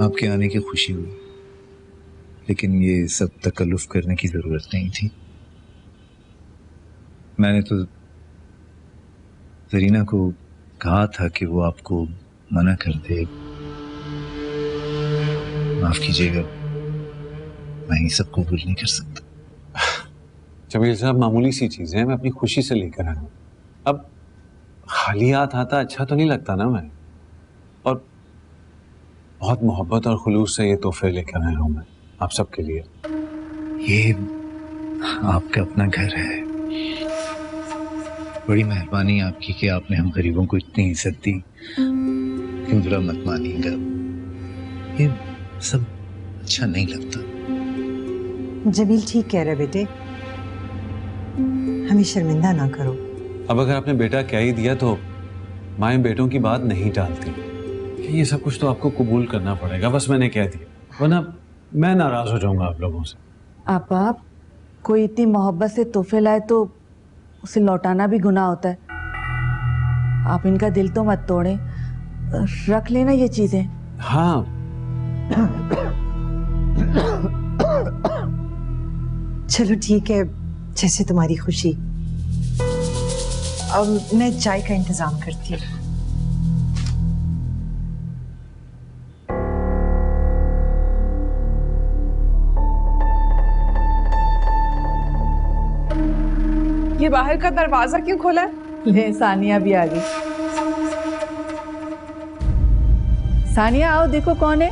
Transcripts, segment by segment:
आपके आने की खुशी हुई, लेकिन ये सब तकल्लुफ करने की जरूरत नहीं थी। मैंने तो जरीना को कहा था कि वो आपको मना कर दे। माफ कीजिएगा, मैं ये सब कबूल नहीं कर सकता। जमील साहब, मामूली सी चीज है, मैं अपनी खुशी से लेकर आया हूँ। अब खाली हाथ आता अच्छा तो नहीं लगता ना मैं, और बहुत मोहब्बत और खुलूस से ये तोहफे लेकर आया हूँ मैं आप सबके लिए। ये आपका अपना घर है। बड़ी मेहरबानी आपकी कि आपने हम गरीबों को इतनी इज्जत दी। लेकिन बुरा मत मानिएगा, ये सब अच्छा नहीं लगता। जमील ठीक कह रहे बेटे, हमें शर्मिंदा ना करो। अब अगर आपने बेटा कह ही दिया तो माए बेटों की बात नहीं टालती। ये सब कुछ तो आपको कबूल करना पड़ेगा, बस मैंने कह दिया, वरना मैं नाराज हो जाऊंगा आप लोगों से। आप कोई इतनी मोहब्बत से तोहफे लाए तो उसे लौटाना भी गुनाह होता है। आप इनका दिल तो मत तोड़ें, रख लेना ये चीजें। हाँ, चलो ठीक है, जैसे तुम्हारी खुशी। अब मैं चाय का इंतजाम करती हूँ। ये बाहर का दरवाजा क्यों खोला है? ले, सानिया भी आ गई। सानिया आओ, देखो कौन है।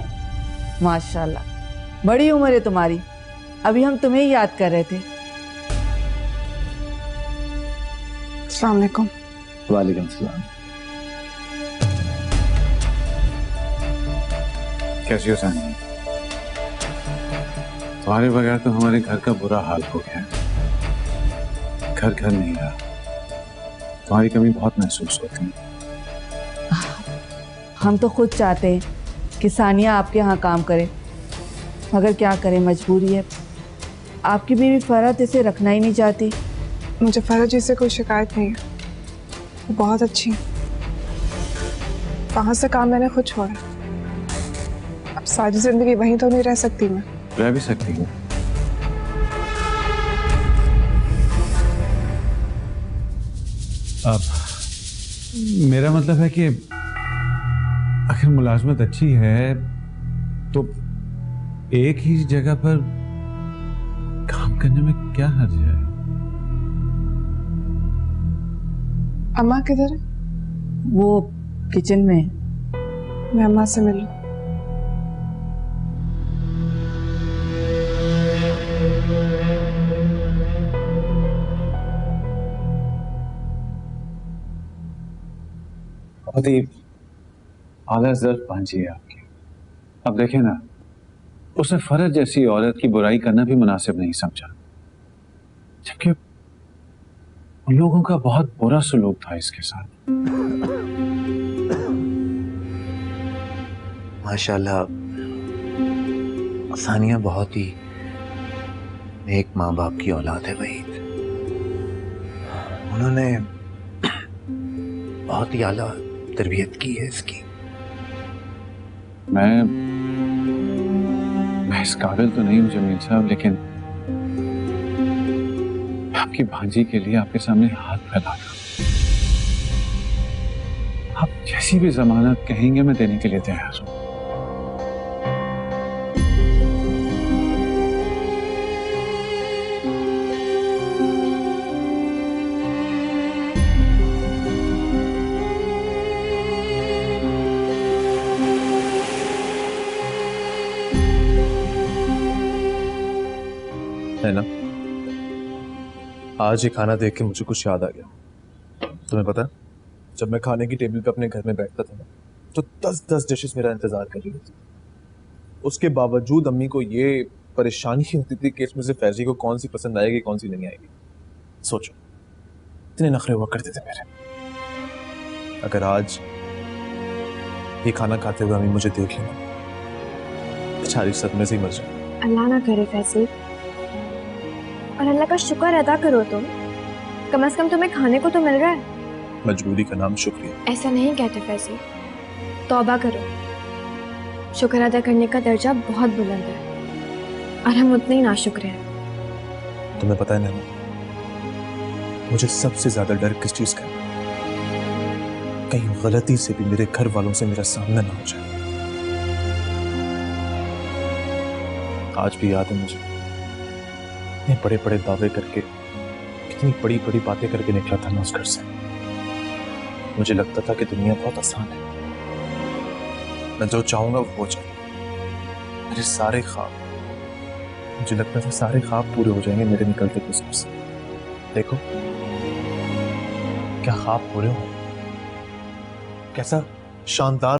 माशाल्लाह, बड़ी उम्र है तुम्हारी, अभी हम तुम्हें ही याद कर रहे थे। अस्सलाम वालेकुम। वालेकुम सलाम। कैसी हो सानी? तुम्हारे बगैर तो हमारे घर का बुरा हाल हो गया, घर घर नहीं रहा। तुम्हारी कमी बहुत महसूस होती है। हम तो खुद चाहते हैं कि सानिया आपके यहाँ काम करे, मगर क्या करें, मजबूरी है। आपकी बीवी फरहत इसे रखना ही नहीं चाहती। मुझे फरहत जी से कोई शिकायत नहीं है, वो बहुत अच्छी है। वहाँ से काम मैंने खुद छोड़ा। अब सारी जिंदगी वहीं तो नहीं रह सकती मैं। रह भी सकती हूँ। अब मेरा मतलब है कि आखिर मुलाजमत अच्छी है तो एक ही जगह पर काम करने में क्या हर्ज है? अम्मा किधर है? वो किचन में। मैं अम्मा से मिलूं। बहुत ही आला ज़र्फ भांजी है आपकी। अब देखें ना, उसने फरहत जैसी औरत की बुराई करना भी मुनासिब नहीं समझा, जबकि उन लोगों का बहुत बुरा सलूक था इसके साथ। माशाल्लाह, सानिया बहुत ही नेक माँ बाप की औलाद है वहीद। उन्होंने बहुत ही आला तरबियत की है इसकी। मैं इस काबिल तो नहीं हूं जमील साहब, लेकिन आपकी भांजी के लिए आपके सामने हाथ फैला रहा हूं। आप जैसी भी जमानत कहेंगे मैं देने के लिए तैयार हूं। है ना, आज ये खाना देख के मुझे कुछ याद आ गया। तुम्हें पता है, जब मैं खाने की टेबल पे अपने घर में बैठता था ना, तो 10-10 डिशेस मेरा इंतजार कर रही थी। उसके बावजूद अम्मी को ये परेशानी होती थी कि इसमें से फैजी को कौन सी पसंद आएगी कौन सी नहीं आएगी। सोचो, इतने नखरे हुआ करते थे मेरे। अगर आज ये खाना खाते हुए अम्मी मुझे देख लेना, बेचारी सदमे से ही मर जाए। अल्लाह ना करे फैसल, और अल्लाह का शुक्र अदा करो तुम, कम से कम तुम्हें खाने को तो मिल रहा है। मजबूरी का नाम शुक्रिया। ऐसा नहीं कहते फैसल, तौबा करो। शुक्र अदा करने का दर्जा बहुत बुलंद है और हम उतने ही नाशुक्र हैं। तुम्हें पता है नैना, मुझे सबसे ज्यादा डर किस चीज का है? कहीं गलती से भी मेरे घर वालों से मेरा सामना ना हो जाए। आज भी याद है मुझे, इतने बड़े बड़े दावे करके, कितनी बड़ी बड़ी बातें करके निकला था मैं उस घर से। मुझे लगता था कि दुनिया बहुत आसान है, मैं जो चाहूंगा वो हो जाए। मेरे सारे ख्वाब, मुझे लगता था सारे ख्वाब पूरे हो जाएंगे मेरे निकलते हुए घर से। देखो क्या ख्वाब पूरे हो, कैसा शानदार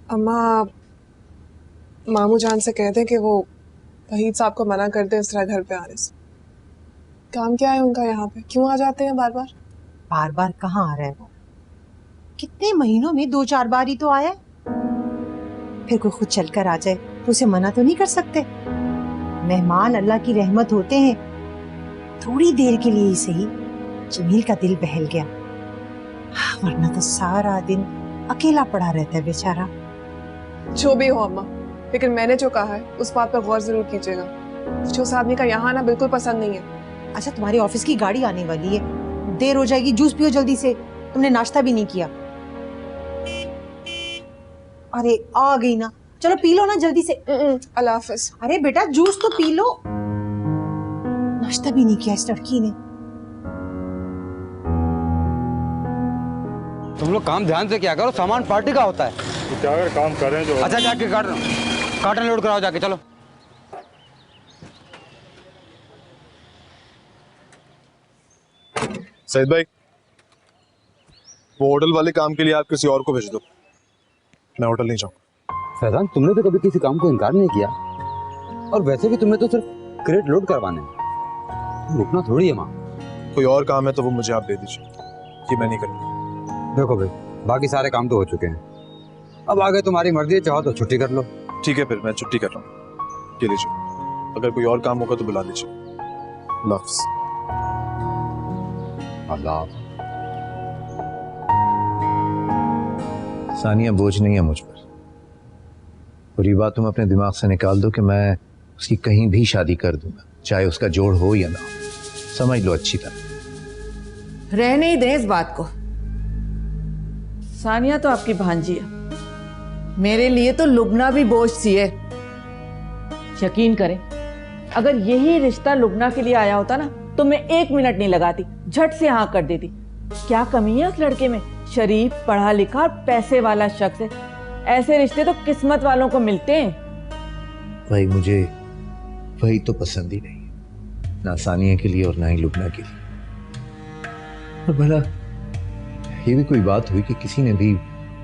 अम्मा मामू जान से कहते कि वो वहीद साहब को मना कर दे इस तरह घर पे आने से। काम क्या है उनका यहाँ पे, क्यों आ जाते हैं बार बार? बार बार कहाँ आ रहा है वो? कितने महीनों में 2-4 बार ही तो आया। फिर कोई खुद चलकर आ जाए तो उसे मना तो नहीं कर सकते। मेहमान अल्लाह की रहमत होते हैं। थोड़ी देर के लिए ही सही जमील का दिल बहल गया, वरना तो सारा दिन अकेला पड़ा रहता है बेचारा। जो भी हो अम्मा, लेकिन मैंने जो कहा है उस बात पर गौर जरूर कीजिएगा। मुझे उस आदमी का यहाँ आना बिल्कुल पसंद नहीं है। अच्छा, तुम्हारी ऑफिस की गाड़ी आने वाली है, देर हो जाएगी। जूस पियो जल्दी से, तुमने नाश्ता भी नहीं किया। अरे आ गई ना, चलो पी लो ना जल्दी से। अल्लाह हाफिज। अरे बेटा जूस तो पी लो। नाश्ता भी नहीं किया इस लड़की ने। तुम लोग काम ध्यान से क्या करो, सामान पार्टी का होता है। तो क्या अगर काम कर रहे हैं जो अच्छा जाके कार्टन लोड कराओ जाके, चलो। सईद भाई, वो होटल वाले काम के लिए आप किसी और को भेज दो, मैं होटल नहीं जाऊंगा। फैजान, तुमने तो कभी किसी काम को इनकार नहीं किया, और वैसे भी तुम्हें तो सिर्फ क्रेट लोड करवाने हैं, रुकना थोड़ी है। माँ कोई और काम है तो वो मुझे आप दे दीजिए, ये मैं नहीं करूँगा। देखो भाई, बाकी सारे काम तो हो चुके हैं, अब आगे तुम्हारी मर्जी है, चाहो तो छुट्टी कर लो। ठीक है, फिर मैं छुट्टी कर रहा हूँ, ये लीजिए। अगर कोई और काम होगा तो बुला लीजिए। लफ्ज़ अल्लाह। सानिया बोझ नहीं है मुझ पर, और ये बात तुम अपने दिमाग से निकाल दो कि मैं उसकी कहीं भी शादी कर दूंगा, चाहे उसका जोड़ हो या ना हो। समझ लो अच्छी तरह। रहने ही दें इस बात को। सानिया तो आपकी भांजी है, मेरे लिए तो लुबना भी बोझ सी है। यकीन करें, अगर यही रिश्ता लुबना के लिए आया होता ना तो मैं 1 मिनट नहीं लगाती, झट से हाँ कर देती। क्या कमी है उस लड़के में? शरीफ, पढ़ा लिखा और पैसे वाला शख्स है। ऐसे रिश्ते तो किस्मत वालों को मिलते हैं। भाई मुझे वही तो पसंद ही नहीं है, ना सानिया के लिए और ना ही लुबना के लिए। और भला ये भी कोई बात हुई कि किसी ने भी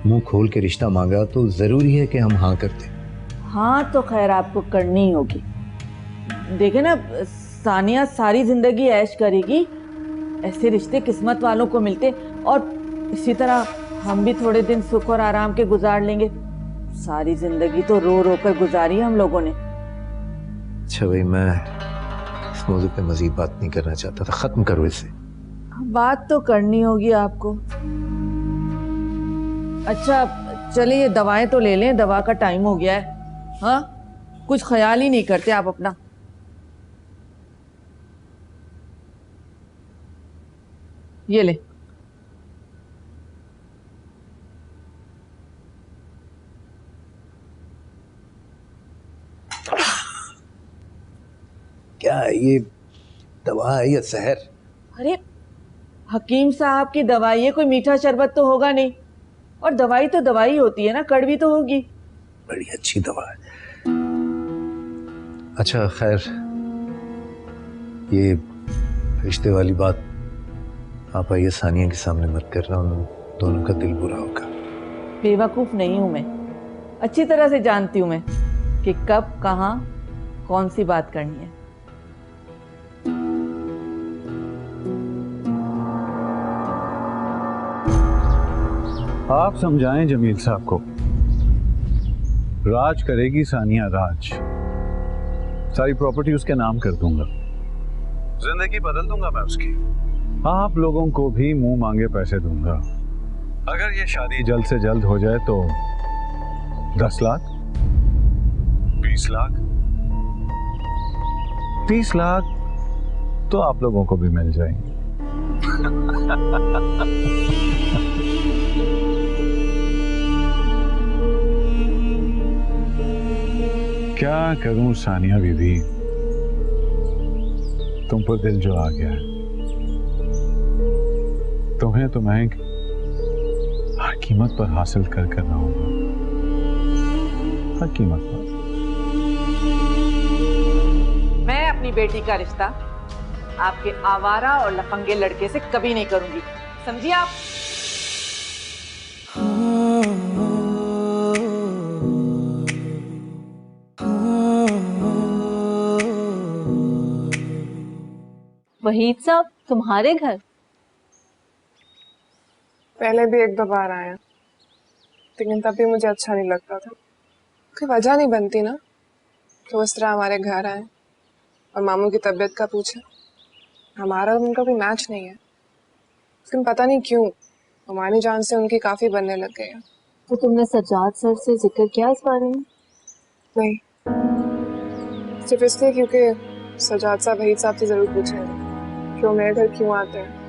मुंह खोल के रिश्ता मांगा तो जरूरी है कि हम हाँ करते? हाँ तो खैर आपको करनी ही होगी। देखे ना, सानिया सारी जिंदगी ऐश करेगी, ऐसे रिश्ते किस्मत वालों को मिलते, और इसी तरह हम भी थोड़े दिन सुख और आराम के गुजार लेंगे। सारी जिंदगी तो रो रो कर गुजारी हम लोगों ने। अच्छा भाई, मैं इस मौजूद पे मजीद बात नहीं करना चाहता था, खत्म करो इसे। बात तो करनी होगी आपको। अच्छा चलिए, ये दवाएं तो ले लें, दवा का टाइम हो गया है। हाँ, कुछ ख्याल ही नहीं करते आप अपना। ये ले। क्या है ये, दवा है या जहर? अरे हकीम साहब की दवाई है, कोई मीठा शरबत तो होगा नहीं। और दवाई तो दवाई होती है ना, कड़वी तो होगी। बड़ी अच्छी दवा है। अच्छा खैर, ये रिश्ते वाली बात आप आइए सानिया के सामने मत करना, उन दोनों का दिल बुरा होगा। बेवकूफ नहीं हूं मैं, अच्छी तरह से जानती हूं मैं कि कब कहां कौन सी बात करनी है। आप समझाएं जमील साहब को। राज करेगी सानिया राज, सारी प्रॉपर्टी उसके नाम कर दूंगा, जिंदगी बदल दूंगा मैं उसकी। आप लोगों को भी मुंह मांगे पैसे दूंगा। अगर ये शादी जल्द से जल्द हो जाए तो 10 लाख, 20 लाख, 30 लाख तो आप लोगों को भी मिल जाएंगे। क्या करूं सानिया बीबी, तुम पर दिल जो आ गया है, तुम्हें तो मैं हर कीमत पर हासिल कर रहूंगा, हर कीमत पर। मैं अपनी बेटी का रिश्ता आपके आवारा और लफंगे लड़के से कभी नहीं करूंगी, समझिए आप। वहीद साहब तुम्हारे घर? पहले भी एक दो बार आया, लेकिन तब भी मुझे अच्छा नहीं लगता था। कोई वजह नहीं बनती ना कि उस तरह हमारे घर आए और मामू की तबीयत का पूछे। हमारा और उनका कोई मैच नहीं है, लेकिन पता नहीं क्यों हमारी जान से उनकी काफी बनने लग गई है। तो तुमने सज्जाद सर से जिक्र किया इस बारे में? नहीं, सिर्फ इसलिए क्योंकि सजाद साहब वहीद साहब से जरूर पूछेंगे कि वो मेरे घर क्यों आते हैं।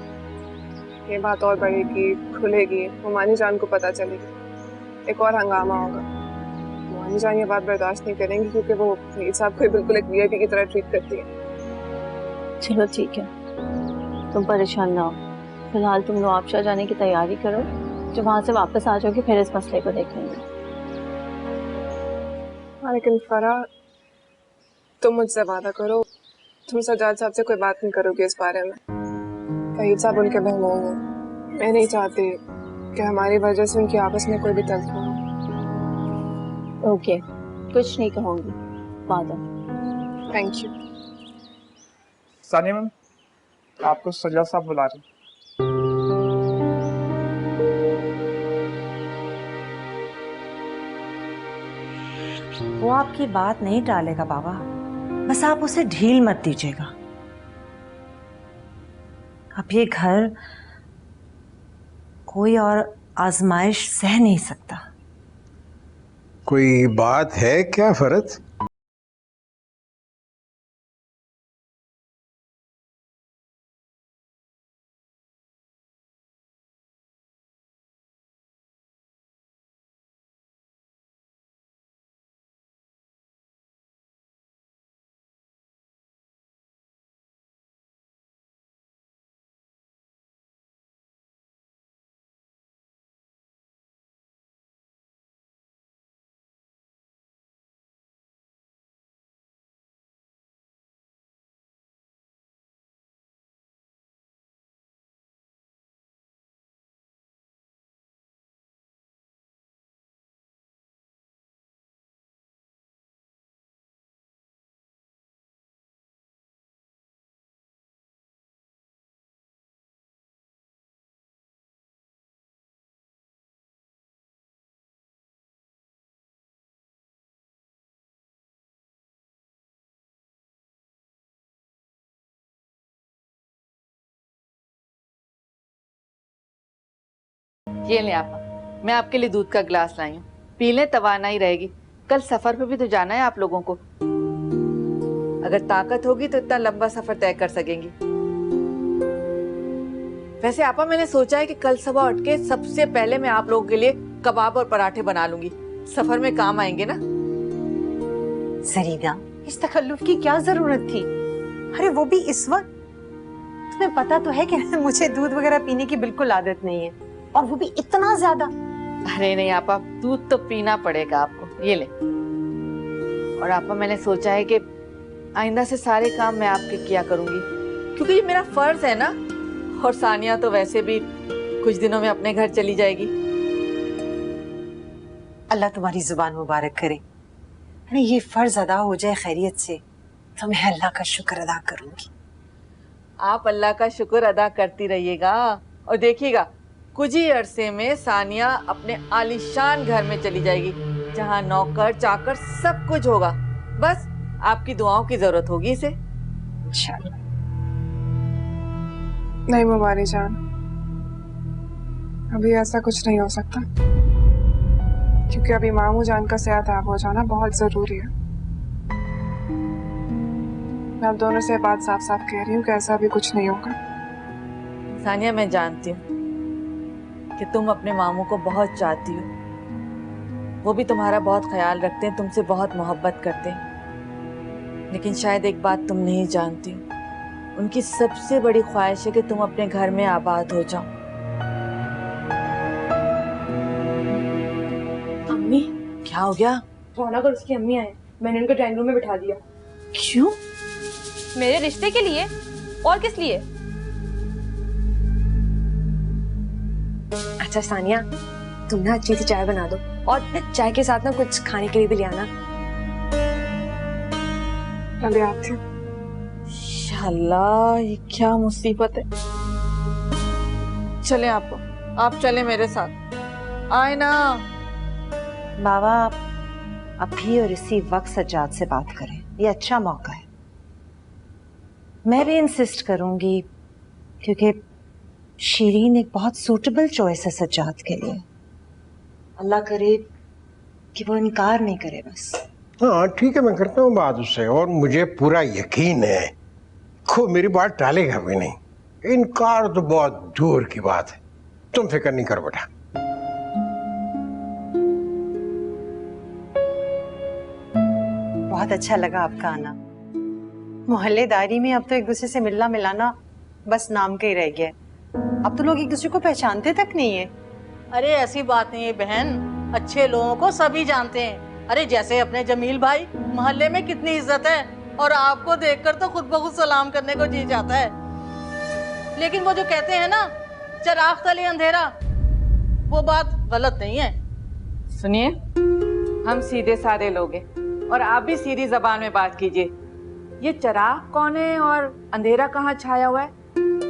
ये बात और बढ़ेगी, खुलेगी, हुमानी जान को पता चलेगी, एक और हंगामा होगा। हुमानी जान ये बात बर्दाश्त नहीं करेंगी क्योंकि वो वहीद साहब को बिल्कुल एक वीआईपी की तरह ट्रीट करती है। चलो ठीक है, तुम परेशान ना हो। फिलहाल तुम नवाबशाह जाने की तैयारी करो, जब वहां से वापस आ जाओगे फिर इस मसले को देखेंगे। हाँ, लेकिन फरा तुम मुझसे वादा करो, तुम सजाद साहब से कोई बात नहीं करोगे इस बारे में। वहीद साहब उनके महबूब हैं, मैं नहीं चाहती कि हमारी वजह से उनकी आपस में कोई भी तल्खी हो। ओके, कुछ नहीं कहूंगी, वादा। Thank you. सानिया मैम, आपको सजाद साहब बुला रहे हैं। वो आपकी बात नहीं टालेगा बाबा, बस आप उसे ढील मत दीजिएगा। अब ये घर कोई और आजमाइश सह नहीं सकता। कोई बात है क्या फरत? ये ले आपा, मैं आपके लिए दूध का गिलास लाई हूँ, पी लें, तवानाई रहेगी। कल सफर पे भी तो जाना है आप लोगों को। अगर ताकत होगी तो इतना लंबा सफर तय कर सकेंगी। वैसे आपा, मैंने सोचा है कि कल सुबह उठ के सबसे पहले मैं आप लोगों के लिए कबाब और पराठे बना लूंगी, सफर में काम आएंगे ना। जरीना, इस तकल्लुफ की क्या जरूरत थी? अरे वो भी इस वक्त। तुम्हें पता तो है कि मुझे दूध वगैरह पीने की बिल्कुल आदत नहीं है, और वो भी इतना ज्यादा। अरे नहीं आपा, दूध तो पीना पड़ेगा आपको, ये ले। और आपा, मैंने सोचा है कि आइंदा से सारे काम मैं आपके किया करूंगी, क्योंकि ये मेरा फर्ज है ना। और सानिया तो वैसे भी कुछ दिनों में अपने घर चली जाएगी। अल्लाह तुम्हारी जुबान मुबारक करे। अरे ये फर्ज अदा हो जाए खैरियत से तो मैं अल्लाह का शुक्र अदा करूंगी। आप अल्लाह का शुक्र अदा करती रहिएगा, और देखिएगा कुछ ही अरसे में सानिया अपने आलीशान घर में चली जाएगी, जहाँ नौकर चाकर सब कुछ होगा। बस आपकी दुआओं की जरूरत होगी इसे। इंशाअल्लाह। नहीं मुबारी जान, अभी ऐसा कुछ नहीं हो सकता, क्योंकि अभी मामू जान का सेहतयाब हो जाना बहुत जरूरी है। मैं आप दोनों से बात साफ साफ कह रही हूँ कि ऐसा भी कुछ नहीं होगा। सानिया, मैं जानती हूँ कि तुम अपने मामू को बहुत चाहती हो, वो भी तुम्हारा बहुत ख्याल रखते हैं, तुमसे बहुत मोहब्बत करते हैं। लेकिन शायद एक बात तुम नहीं जानती हो, उनकी सबसे बड़ी ख्वाहिश है कि तुम अपने घर में आबाद हो जाओ। अम्मी, क्या हो गया? रौनक और उसकी अम्मी आए, मैंने उनको ड्राइंग रूम में बिठा दिया। क्यों? मेरे रिश्ते के लिए, और किस लिए? अच्छा सानिया, तुम ना अच्छी सी चाय बना दो, और चाय के साथ ना कुछ खाने के लिए भी ले आना। अभी आती हूँ। अल्लाह, ये क्या मुसीबत है। चले आप चले मेरे साथ, आए ना। बाबा, अभी और इसी वक्त सज्जाद से बात करें, ये अच्छा मौका है। मैं भी इंसिस्ट करूंगी, क्योंकि शीरीन एक बहुत सूटेबल चॉइस है सज्जाद के लिए। अल्लाह करे कि वो इनकार नहीं करे बस। हाँ ठीक है, मैं करता हूँ बात उससे, और मुझे पूरा यकीन है को मेरी बात टालेगा भी नहीं। इनकार तो बहुत दूर की बात है, तुम फिक्र नहीं कर बेटा। बहुत अच्छा लगा आपका आना। मोहल्लेदारी में अब तो एक दूसरे से मिलना मिलाना बस नाम का ही रह गया है। अब तो लोग एक दूसरे को पहचानते तक नहीं है। अरे ऐसी बात नहीं है बहन, अच्छे लोगों को सभी जानते हैं। अरे जैसे अपने जमील भाई, मोहल्ले में कितनी इज्जत है, और आपको देखकर तो खुद ब खुद सलाम करने को जी जाता है। लेकिन वो जो कहते हैं ना, चिराग तले अंधेरा, वो बात गलत नहीं है। सुनिए, हम सीधे साधे लोग हैं, और आप भी सीधी जबान में बात कीजिए। ये चिराग कौन है और अंधेरा कहाँ छाया हुआ है,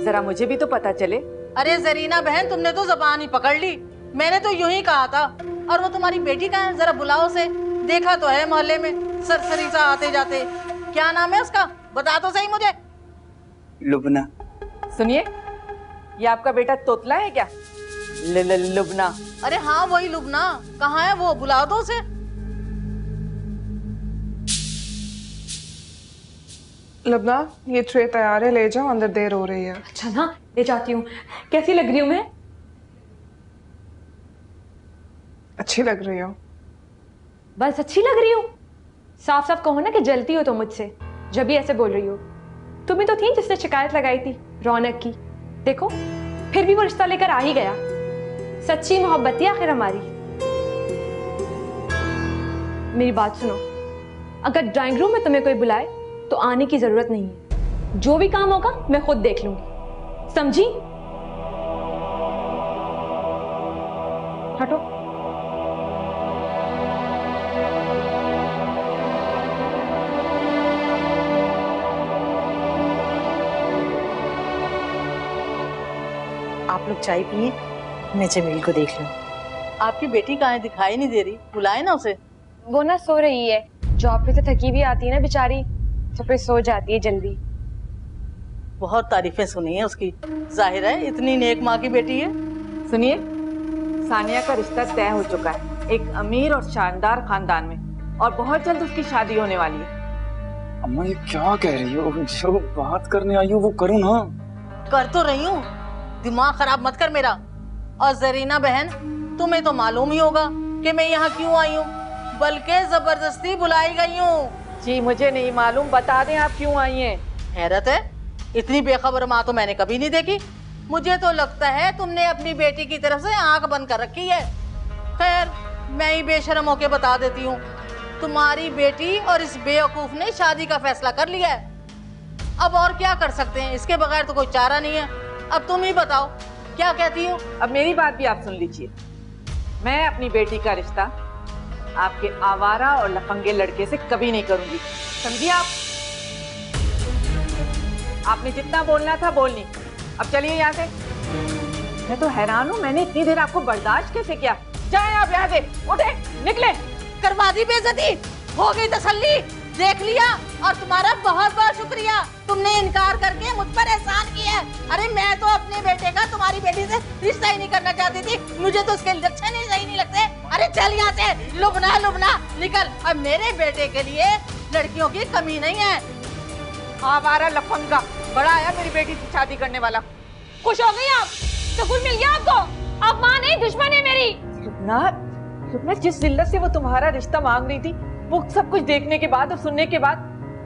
जरा मुझे भी तो पता चले। अरे जरीना बहन, तुमने तो जबान ही पकड़ ली। मैंने तो यूं ही कहा था। और वो तुम्हारी बेटी कहाँ है, जरा बुलाओ से। देखा तो है मोहल्ले में सरसरी सा आते जाते। क्या नाम है उसका, बता तो सही मुझे। लुबना। सुनिए, ये आपका बेटा तोतला है क्या? लुबना। अरे हाँ वही लुबना। कहाँ है वो, बुलाओ तो उसे। लुबना, ये ट्रे तैयार है, ले जाओ, अंदर देर हो रही है। अच्छा ना, ले जाती हूँ। कैसी लग रही हूँ मैं? अच्छी लग रही हो। बस अच्छी लग रही हूँ? साफ साफ कहो ना कि जलती हो तो मुझसे, जब भी ऐसे बोल रही हो। तुम्हें तो थी जिसने शिकायत लगाई थी रौनक की, देखो फिर भी वो रिश्ता लेकर आ ही गया। सच्ची मोहब्बत थी आखिर हमारी। मेरी बात सुनो, अगर ड्राइंग रूम में तुम्हें कोई बुलाए तो आने की जरूरत नहीं है। जो भी काम होगा मैं खुद देख लूंगी, समझी? हटो। आप लोग चाय पिए, मैं जमील को देख लूं। आपकी बेटी कहाँ है, दिखाई नहीं दे रही, बुलाए ना उसे। वो ना सो रही है, जॉब पे से थकी भी आती है ना बेचारी, तो फिर सो जाती है जल्दी। बहुत तारीफें सुनी है उसकी, जाहिर है इतनी नेक माँ की बेटी है। सुनिए, सानिया का रिश्ता तय हो चुका है एक अमीर और शानदार खानदान में, और बहुत जल्द उसकी शादी होने वाली है। अम्मा ये क्या कह रही हो? जो बात करने आई हो वो करो ना। कर तो रही हूँ, दिमाग खराब मत कर मेरा। और जरीना बहन, तुम्हें तो मालूम ही होगा कि मैं यहाँ क्यों आई हूँ, बल्कि जबरदस्ती बुलाई गई हूँ। जी मुझे नहीं मालूम, बता दें आप क्यों आई हैं। हैरत है, इतनी बेखबर माँ तो मैंने कभी नहीं देखी। मुझे तो लगता है तुमने अपनी बेटी की तरफ से आंख बंद कर रखी है। खैर, मैं ही बेशर्म होके बता देती हूँ, तुम्हारी बेटी और इस बेवकूफ ने शादी का फैसला कर लिया है। अब और क्या कर सकते हैं, इसके बगैर तो कोई चारा नहीं है। अब तुम ही बताओ क्या कहती हो। अब मेरी बात भी आप सुन लीजिए। मैं अपनी बेटी का रिश्ता आपके आवारा और लफंगे लड़के से कभी नहीं करूंगी, समझिए आप। आपने जितना बोलना था बोल ली, अब चलिए यहाँ से। मैं तो हैरान हूँ, मैंने इतनी देर आपको बर्दाश्त कैसे किया। जाए आप यहाँ से, उठे, निकले। करवा दी बेइज्जती, हो गई तसल्ली, देख लिया। और तुम्हारा बहुत बहुत शुक्रिया, तुमने इनकार करके मुझ पर एहसान किया है। अरे मैं तो अपने बेटे का तुम्हारी बेटी से रिश्ता ही नहीं करना चाहती थी, मुझे तो उसके लक्षण ही सही नहीं लगते। अरे चल यहाँ से, लुबना लुबना निकल। अब मेरे बेटे के लिए लड़कियों की कमी नहीं है। आवारा लफंगा बड़ा आया मेरी बेटी से शादी करने वाला। खुश हो गई आप? सुकून मिल गया आपको? अब माँ नहीं, दुश्मन है मेरी। लुबना, जिस जिल्लत से वो तुम्हारा रिश्ता मांग रही थी, वो सब कुछ देखने के बाद और सुनने के बाद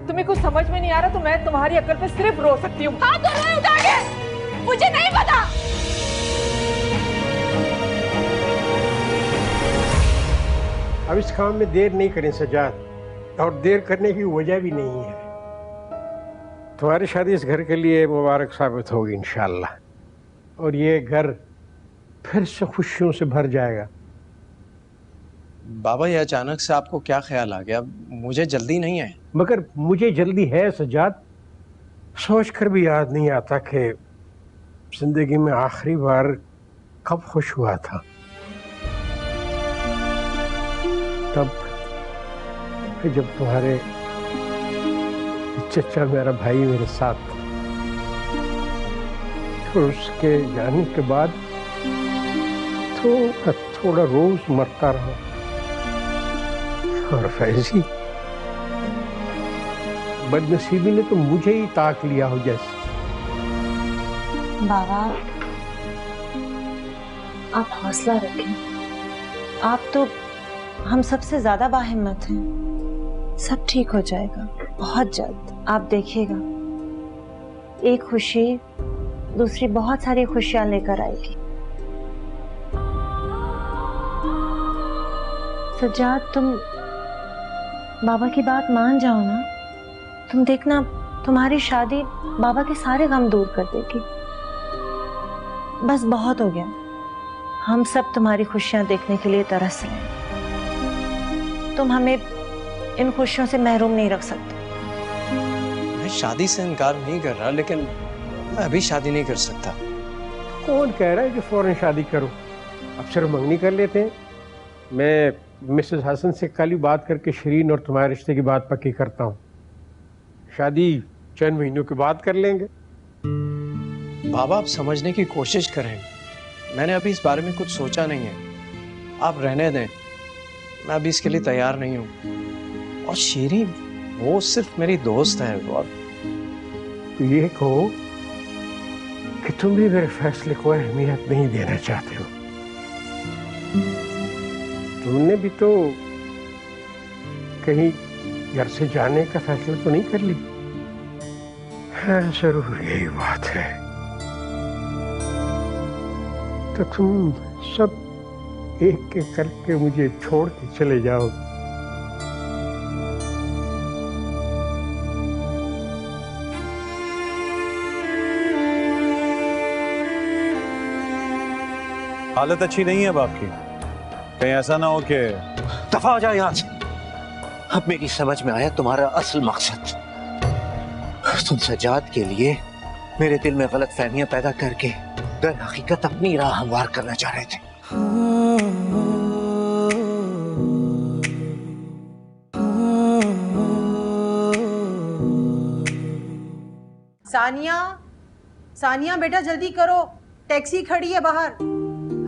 तुम्हें कुछ समझ में नहीं आ रहा, तो मैं तुम्हारी अकल पे सिर्फ रो सकती हूँ। हाँ तो रोए उठा के, मुझे नहीं पता। अब इस काम में देर नहीं करें सजाद, और देर करने की वजह भी नहीं है। तुम्हारी शादी इस घर के लिए मुबारक साबित होगी इंशाअल्लाह, और ये घर फिर से खुशियों से भर जाएगा। बाबा, ये अचानक से आपको क्या ख्याल आ गया? मुझे जल्दी नहीं है। मगर मुझे जल्दी है सजाद। सोच कर भी याद नहीं आता कि जिंदगी में आखिरी बार कब खुश हुआ था। तब जब तुम्हारे चचा मेरा भाई मेरे साथ, तो उसके जाने के बाद तो थोड़ा रोज मरता रहा। और फैजी, बदनसीबी ने तो मुझे ही ताक लिया हो जैसे। बाबा, आप हौसला रखें। आप तो हम सबसे ज्यादा बाहिम्मत हैं। सब ठीक हो जाएगा बहुत जल्द, आप देखिएगा। एक खुशी दूसरी बहुत सारी खुशियां लेकर आएगी। सज्जाद, तुम बाबा की बात मान जाओ ना। तुम देखना, तुम्हारी शादी बाबा के सारे गम दूर कर देगी। बस बहुत हो गया, हम सब तुम्हारी खुशियां देखने के लिए तरस रहे हैं। तुम हमें इन खुशियों से महरूम नहीं रख सकते। मैं शादी से इनकार नहीं कर रहा, लेकिन मैं अभी शादी नहीं कर सकता। कौन कह रहा है कि फौरन शादी करो? अब सिर्फ मंगनी कर लेते हैं। मैं मिसेस हसन से कल ही बात करके शरीन और तुम्हारे रिश्ते की बात पक्की करता हूँ। शादी चंद महीनों के बाद कर लेंगे। बाबा, आप समझने की कोशिश करें। मैंने अभी इस बारे में कुछ सोचा नहीं है। आप रहने दें, मैं अभी इसके लिए तैयार नहीं हूँ। और शरीन, वो सिर्फ मेरी दोस्त है। और तो ये कहो कि तुम भी मेरे फैसले को अहमियत नहीं देना चाहते हो। तुमने भी तो कहीं घर से जाने का फैसला तो नहीं कर ली? हाँ, जरूर यही बात है। तो तुम सब एक एक करके मुझे छोड़ के चले जाओगे। हालत अच्छी नहीं है अब आपकी, कहीं ऐसा ना हो कि दफा हो जाओ यहाँ से। अब मेरी समझ में आया तुम्हारा असल मकसद। तुम सजाद के लिए मेरे दिल में गलत फहमियां पैदा करके दर हकीकत अपनी राह हमवार करना चाह रहे थे। सानिया, सानिया बेटा जल्दी करो, टैक्सी खड़ी है बाहर।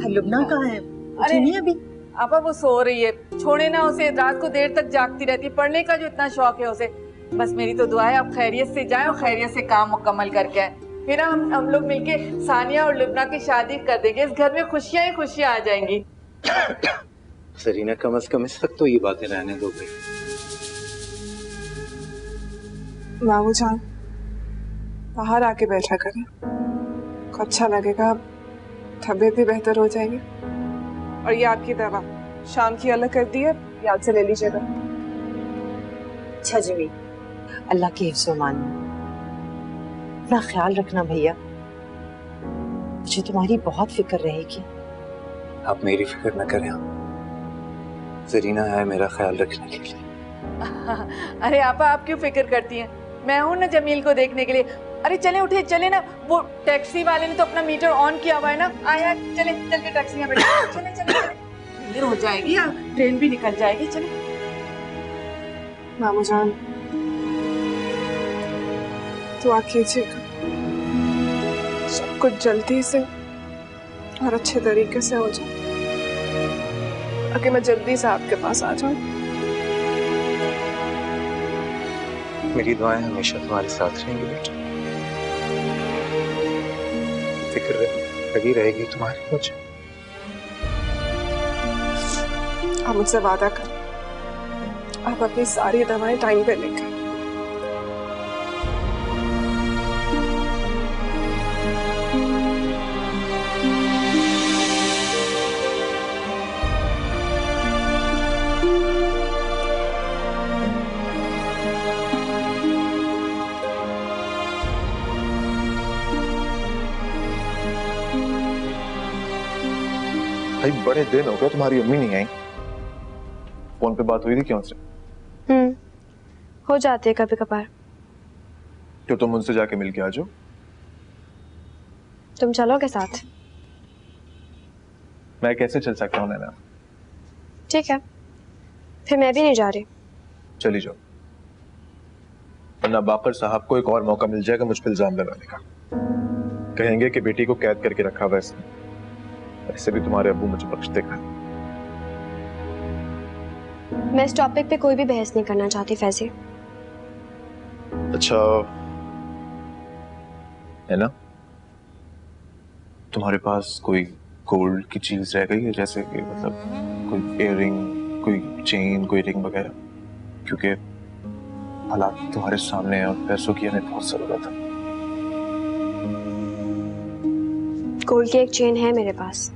लुबना कहाँ है? उठी नहीं अभी? आपा वो सो रही है, छोड़े ना उसे, रात को देर तक जागती रहती है, पढ़ने का जो इतना शौक है उसे। बस मेरी तो दुआ है आप खैरियत से जाए और खैरियत से काम मुकम्मल करके आए, फिर हम लोग मिलके सानिया और लुबना की शादी कर देंगे। इस घर में खुशियां ही खुशियां आ जाएंगी। सरीना कम से कम इस वक्त तो ये बातें रहने दो भाई। बाबू जान बाहर आके बैठा करें, को अच्छा लगेगा, तबीयत भी बेहतर हो जाएगी। और ये आपकी दवा शाम की अलग कर दी है, याद से ले लीजिएगा। अच्छा जमी, अल्लाह के हिफ्ज़ व अमान में अपना ख्याल रखना भैया, मुझे तुम्हारी बहुत फिक्र रहेगी। आप मेरी फिक्र न करें, सरीना है मेरा ख्याल रखने के लिए। अरे आपा आप क्यों फिक्र करती हैं, मैं हूं ना जमील को देखने के लिए। अरे चले उठिए, चले ना, वो टैक्सी वाले ने तो अपना मीटर ऑन किया हुआ है ना। आया चले, चल के टैक्सी में बैठे। चले चले चले, देर हो जाएगी, ट्रेन भी निकल जाएगी। चले मामू जान दुआ कीजिएगा सब कुछ जल्दी से और अच्छे तरीके से हो जाए, ताकि मैं जल्दी से आपके पास आ जाऊं। मेरी दुआएं हमेशा तुम्हारे साथ रहेंगी बेटा, फिक्र लगी रहेगी तुम्हारी मुझे। आप मुझसे वादा कर, आप अपनी सारी दवाएं टाइम पे लेकर। भाई बड़े दिन हो गए तुम्हारी अम्मी नहीं आई, फोन पे बात हुई थी क्या उनसे? हो जाती है कभी कभार। तो तुम उनसे जाके मिल के आ जाओ। तुम चलोगे साथ? मैं कैसे चल सकता हूँ नैना? ठीक है, फिर मैं भी नहीं जा रही। चली जाओ, वरना बाकर साहब को एक और मौका मिल जाएगा मुझ पर इल्जाम लगाने का। कहेंगे कि बेटी को कैद करके रखा हुआ इसने, ऐसे भी तुम्हारे अब्बू मुझे बख्श देगा। मैं इस टॉपिक पे कोई भी बहस नहीं करना चाहती फैजी। अच्छा है ना, तुम्हारे पास कोई गोल्ड की चीज रह गई है, जैसे कि मतलब कोई इयररिंग, कोई चेन, कोई रिंग वगैरह? क्योंकि हालात तुम्हारे सामने हैं और पैसों की हमें बहुत जरूरत है। गोल्ड की एक चेन है मेरे पास,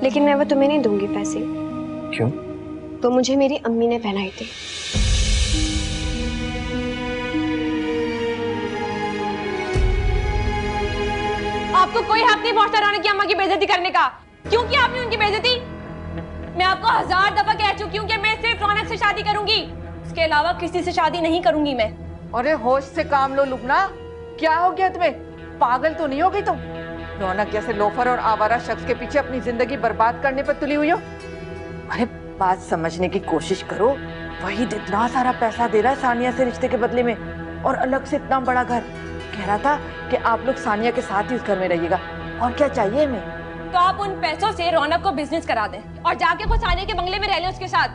लेकिन मैं वो तुम्हें नहीं दूंगी पैसे। क्यों? वो मुझे मेरी अम्मी ने पहनाई थी। आपको कोई हक नहीं पहुंचता राना की अम्मा की बेइज्जती करने का। क्यों किया आपने उनकी बेइज्जती? मैं आपको 1000 दफा कह चुकी हूँ कि मैं सिर्फ रौनक से शादी करूंगी, उसके अलावा किसी से शादी नहीं करूंगी मैं। अरे होश से काम लो लुबना, क्या हो गया तुम्हें? पागल तो नहीं हो गई तुम? रौनक जैसे लोफर और आवारा शख्स के पीछे अपनी जिंदगी बर्बाद करने पर तुली हुई हो? अरे बात समझने की कोशिश करो, वही इतना सारा पैसा दे रहा है सानिया से रिश्ते के बदले में, और अलग से इतना बड़ा घर। कह रहा था कि आप लोग सानिया के साथ ही उस घर में रहिएगा, और क्या चाहिए हमें? तो आप उन पैसों से रौनक को बिजनेस करा दें और जाके खुद सानिया के बंगले में रह लें उसके साथ।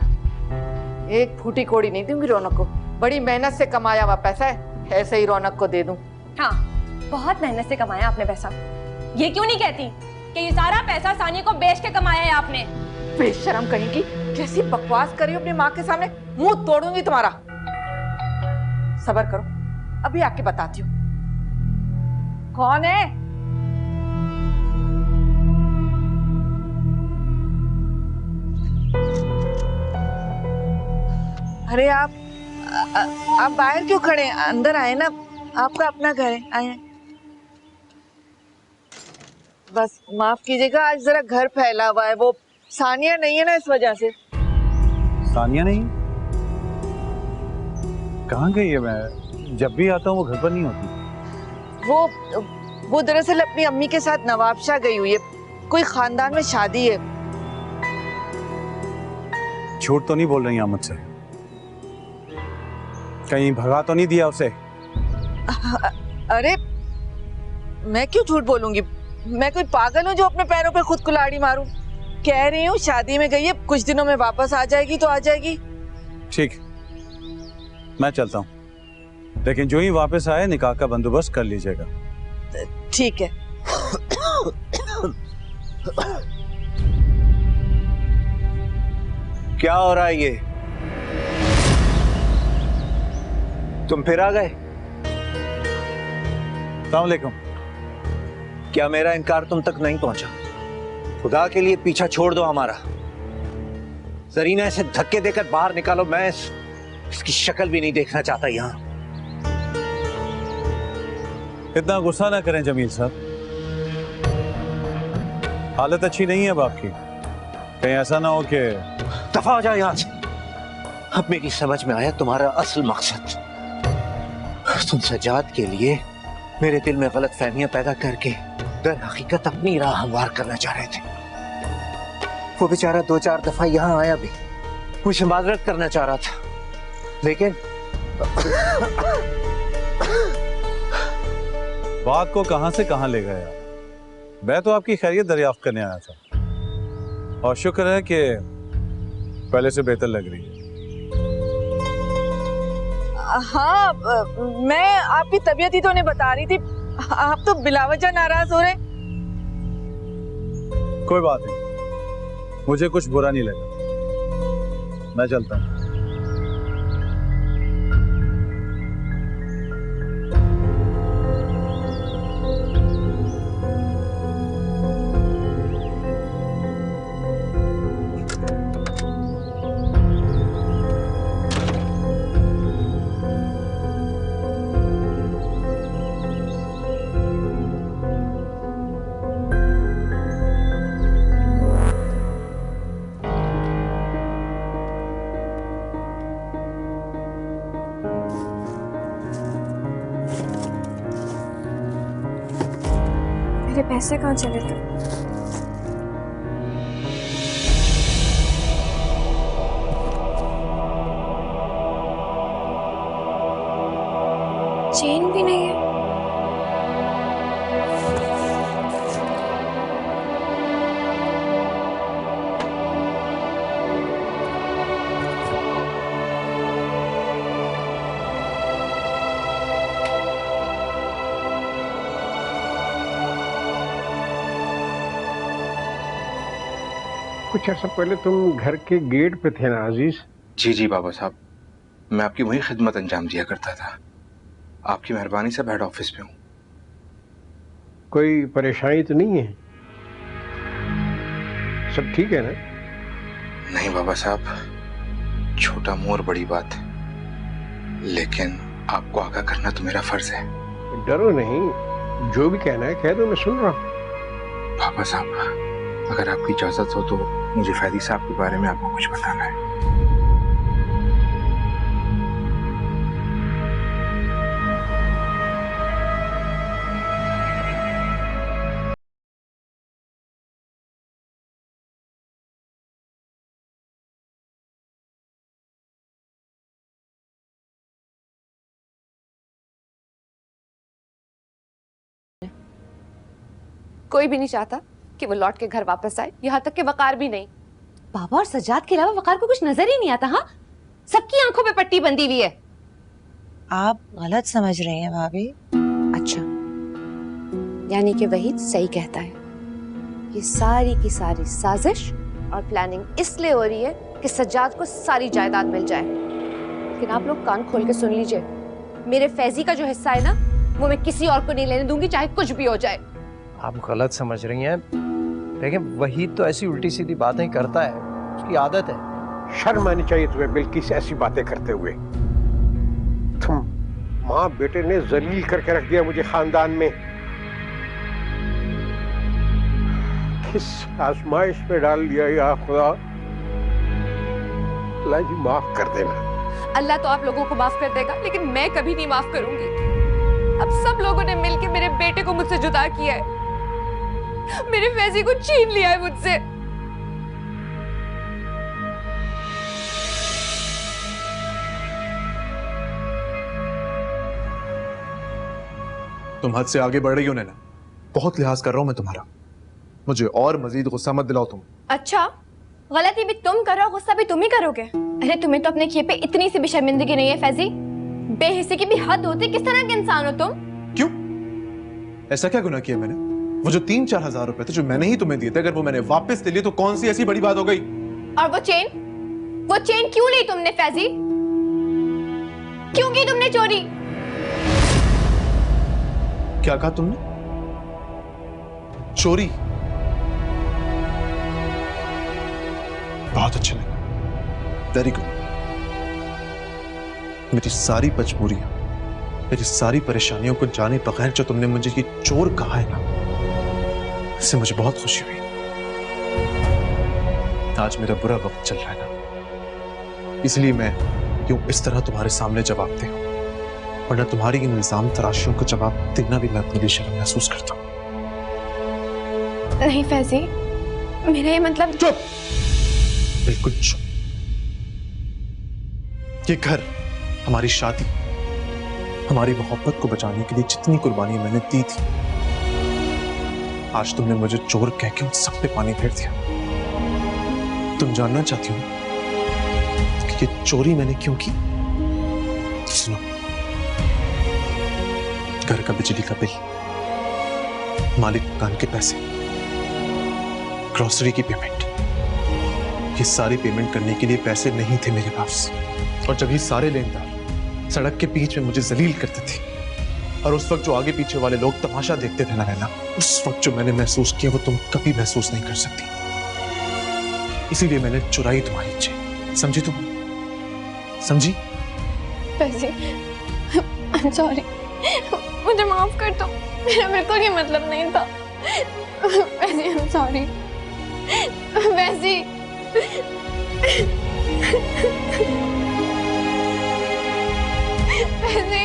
एक फूटी कोड़ी नहीं दूंगी रौनक को, बड़ी मेहनत से कमाया हुआ पैसा है, ऐसे ही रौनक को दे दूं। हाँ, बहुत मेहनत से कमाया आपने पैसा। ये क्यों नहीं कहती कि ये सारा पैसा सानिया को बेच के कमाया है आपने? बेशरम कहेगी, कैसी बकवास करी अपनी माँ के सामने, मुंह तोड़ूंगी तुम्हारा। सब्र करो, अभी आके बताती हूँ। कौन है? अरे आप बाहर क्यों खड़े हैं? अंदर आए ना, आपका अपना घर है, आए। बस माफ कीजिएगा, आज जरा घर फैला हुआ है, वो सानिया नहीं है ना, इस वजह से। सानिया नहीं? कहाँ गई है? मैं जब भी आता हूँ वो घर पर नहीं होती। वो दरअसल अपनी अम्मी के साथ नवाबशाह गई हुई है, कोई खानदान में शादी है। झूठ तो नहीं बोल रही हैं मुझसे? कहीं भगा तो नहीं दिया उसे? अरे मैं क्यों झूठ बोलूंगी? मैं कोई पागल हूँ जो अपने पैरों पे खुद कुल्हाड़ी मारूं? कह रही हूँ शादी में गई है, कुछ दिनों में वापस आ जाएगी तो आ जाएगी। ठीक, मैं चलता हूँ, लेकिन जो ही वापस आए निकाह का बंदोबस्त कर लीजिएगा। ठीक है। क्या हो रहा है ये? तुम फिर आ गए? अस्सलाम वालेकुम। क्या मेरा इनकार तुम तक नहीं पहुंचा? खुदा के लिए पीछा छोड़ दो हमारा। जरीना इसे धक्के देकर बाहर निकालो, मैं इसकी शक्ल भी नहीं देखना चाहता यहां। इतना गुस्सा ना करें जमील साहब, हालत अच्छी नहीं है अब आपकी, कहीं ऐसा ना हो कि। दफा हो जाओ यहां से। अब मेरी समझ में आया तुम्हारा असल मकसद। तुम सजाद के लिए मेरे दिल में गलत फहमियां पैदा करके दर हकीकत अपनी राह हमवार करना चाह रहे थे। वो बेचारा 2-4 दफा यहां आया भी, मुझे माजरत करना चाह रहा था, लेकिन बात को कहां से कहां ले गया। मैं तो आपकी खैरियत दरियाफ्त करने आया था, और शुक्र है कि पहले से बेहतर लग रही है। हाँ, मैं आपकी तबीयत ही तो उन्हें बता रही थी, आप तो बिलावजह नाराज हो रहे। कोई बात नहीं, मुझे कुछ बुरा नहीं लगा, मैं चलता हूँ। मेरे पैसे कहाँ चले थे? चेन भी नहीं है। कुछ अर्सा पहले तुम घर के गेट पे थे ना अजीज? जी जी बाबा साहब, मैं आपकी वही खिदमत अंजाम दिया करता था। आपकी मेहरबानी से हेड ऑफिस पे हूँ। कोई परेशानी तो नहीं है? सब ठीक है ना? नहीं बाबा साहब, छोटा मुंह और बड़ी बात, लेकिन आपको आगाह करना तो मेरा फर्ज है। डरो नहीं, जो भी कहना है कह दो, मैं सुन रहा हूँ। बाबा साहब, अगर आपकी इजाजत हो तो मुझे फैदी साहब के बारे में आपको कुछ बताना है। कोई भी नहीं चाहता कि वो लौट के घर वापस आए, यहाँ तक कि वकार भी नहीं। बाबा और सज्जाद के अलावा वकार को कुछ नजर ही नहीं आता। हाँ, सबकी आंखों पे पट्टी बंधी हुई है। आप गलत समझ रही हैं भाभी। अच्छा, यानी कि वहीद सही कहता है। ये सारी की सारी साजिश और प्लानिंग इसलिए हो रही है कि सज्जाद को सारी जायदाद मिल जाए। लेकिन आप लोग कान खोल के सुन लीजिए, मेरे फैजी का जो हिस्सा है ना, वो मैं किसी और को नहीं लेने दूंगी, चाहे कुछ भी हो जाए। आप गलत समझ रही हैं, लेकिन वही तो ऐसी उल्टी सीधी बातें करता है, उसकी आदत है। शर्म आनी चाहिए तुम्हें बिल्किस ऐसी बातें करते हुए। तुम माँ बेटे ने जलील करके रख दिया मुझे खानदान में। किस आजमाइश में डाल दिया या खुदा। अल्लाह जी माफ कर देना। अल्लाह तो आप लोगों को माफ कर देगा, लेकिन मैं कभी नहीं माफ करूंगी। अब सब लोगों ने मिलकर मेरे बेटे को मुझसे जुदा किया है, मेरे फैजी को छीन लिया है मुझसे। तुम हद से आगे बढ़ रही हो नैना, बहुत लिहाज कर रहा हूं मैं तुम्हारा। मुझे और मजीद गुस्सा मत दिलाओ तुम। अच्छा, गलती भी तुम करो, गुस्सा भी तुम ही करोगे। अरे तुम्हें तो अपने किए पे इतनी सी भी शर्मिंदगी नहीं है फैजी। बेहिस्सी की भी हद होती, किस तरह के इंसान हो तुम? क्यों? ऐसा क्या गुनाह किया मैंने? वो जो 3-4 हजार रुपए थे जो मैंने ही तुम्हें दिए थे, अगर वो मैंने वापस ले लिए तो कौन सी ऐसी बड़ी बात हो गई? और वो चेन क्यों ली तुमने फैजी? क्यों की तुमने चोरी? क्या कहा तुमने? चोरी? बहुत अच्छा लगा, वेरी गुड। मेरी सारी मजबूरियां, मेरी सारी परेशानियों को जाने बगैर जो तुमने मुझे ये चोर कहा है ना, इससे मुझे बहुत खुशी हुई। आज मेरा बुरा वक्त चल रहा है ना, इसलिए मैं यूं इस तरह तुम्हारे सामने जवाब दे हूं, वरना तुम्हारी इन इल्जाम तराशियों का जवाब देना भी मैं अपने लिए शर्म महसूस करता हूं। नहीं फैजी, मेरा ये मतलब। चुप, बिल्कुल चुप। ये घर, हमारी शादी, हमारी मोहब्बत को बचाने के लिए जितनी कुर्बानी मैंने दी थी, आज तुमने मुझे चोर कह के उन सब पे पानी फेर दिया। तुम जानना चाहती हो कि ये चोरी मैंने क्यों की? सुनो, घर का बिजली का बिल, मालिक मकान के पैसे, ग्रोसरी की पेमेंट, ये सारी पेमेंट करने के लिए पैसे नहीं थे मेरे पास। और जब ये सारे लेनदार सड़क के बीच में मुझे जलील करते थे, और उस वक्त जो आगे पीछे वाले लोग तमाशा देखते थे ना रहना, उस वक्त जो मैंने महसूस किया वो तुम कभी महसूस नहीं कर सकती। इसीलिए मैंने चुराई तुम्हारी चेन। समझी तुम? समझी? फैजी, I'm sorry, मुझे माफ कर दो, मेरा बिल्कुल ये मतलब नहीं था। Faizi, I'm sorry। फैजी, फैजी,